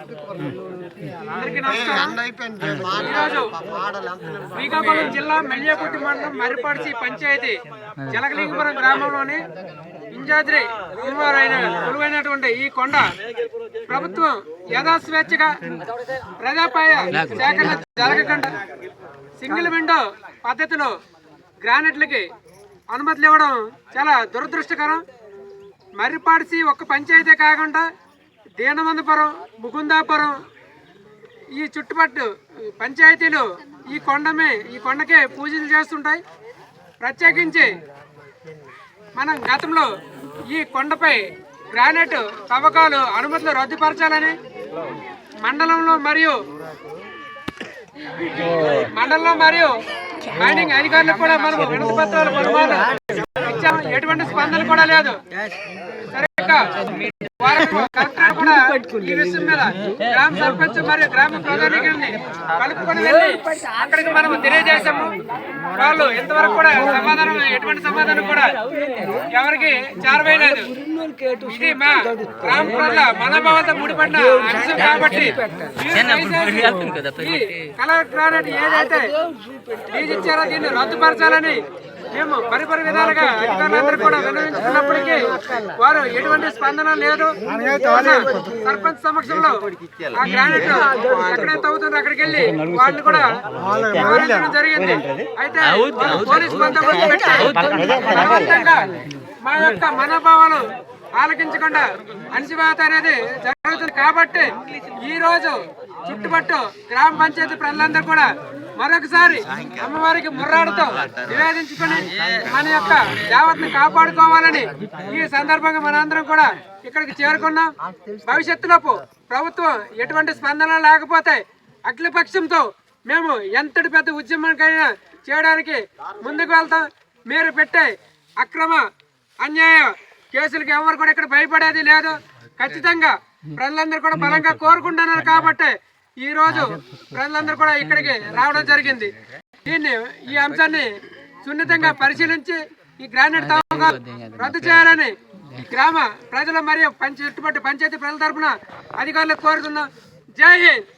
అందరికీ నమస్కారం. ఈరోజు శ్రీకాకుళం జిల్లా మెల్లియాపుట్టి మండలం మర్రిపాడ్సి పంచాయతీ జలగలింగపురం గ్రామంలోని ఇంజాద్రి అమ్మవారైన కొలువైనటువంటి ఈ కొండ ప్రభుత్వం యథాస్వేచ్ఛగా ప్రజాపాయ సేకరణ జరగకుండా సింగిల్ విండో పద్ధతిలో గ్రానైట్లకి అనుమతులు ఇవ్వడం చాలా దురదృష్టకరం. మర్రిపాడ్సి ఒక్క పంచాయతీ కాకుండా దీనమందపురం, ముకుందాపురం ఈ చుట్టుపట్టు పంచాయతీలు ఈ కొండకే పూజలు చేస్తుంటాయి. ప్రత్యేకించి మనం గతంలో ఈ కొండపై గ్రానైట్ తవ్వకాలు అనుమతులు రద్దుపరచాలని మండలంలో మరియు మైనింగ్ అధికారులకు కూడా మనం వినతి పత్రాలు పలుమార్లు ఇచ్చాము. ఎటువంటి స్పందన కూడా లేదు. కలెక్టర్ కూడా ఈ విషయం మీద గ్రామ సర్పంచ్ మరియు గ్రామ ప్రధానికుల్ని కలుపుకొని వెళ్ళి అక్కడికి మనం తెలియజేశాము. వాళ్ళు ఇంతవరకు కూడా ఎటువంటి సమాధానం కూడా ఎవరికి చేరవేయలేదు. ఇది మా గ్రామ ప్రజల మనోభావాలతో ముడిపడిన అంశం కాబట్టి కలెక్టర్ ఏదైతే లీజ్ ఇచ్చారో దీన్ని రద్దుపరచాలని మేము పరిపరి విధాలుగా అధికారులందరూ కూడా విన్నవించుకున్నప్పటికీ వారు ఎటువంటి స్పందన లేదు. సర్పంచ్ సమక్షంలో ఆ గ్రానైట్ ఎక్కడైతే అవుతుందో అక్కడికి వెళ్ళి వాళ్ళు కూడా వివరించడం జరిగింది. అయితే పోలీసు బందోబస్తు పెట్టి బలవంతంగా మా యొక్క మనోభావాలు ఆలకించకుండా అణచివేత అనేది జరుగుతుంది. కాబట్టి ఈ రోజు చుట్టుపట్టు గ్రామ పంచాయతీ ప్రజలందరూ కూడా మరొకసారి అమ్మవారికి ముర్రాడుతో నివేదించుకుని మన యొక్క దేవతను కాపాడుకోవాలని ఈ సందర్భంగా మనందరం కూడా ఇక్కడికి చేరుకున్నాం. భవిష్యత్తులో ప్రభుత్వం ఎటువంటి స్పందన లేకపోతే అఖిలపక్షంతో మేము ఎంతటి పెద్ద ఉద్యమానికైనా చేయడానికి ముందుకు వెళ్తాం. మీరు పెట్టే అక్రమ అన్యాయ కేసులకు ఎవరు కూడా ఇక్కడ భయపడేది లేదు. ఖచ్చితంగా ప్రజలందరూ కూడా బలంగా కోరుకుంటున్నారు కాబట్టి ఈ రోజు ప్రజలందరూ కూడా ఇక్కడికి రావడం జరిగింది. ఈ అంశాన్ని సున్నితంగా పరిశీలించి ఈ గ్రానైట్ తవ్వకాలు రద్దు చేయాలని గ్రామ ప్రజలు మరియు చుట్టుపట్టు పంచాయతీ ప్రజల తరఫున అధికారులకు కోరుతున్నాం. జై హింద్.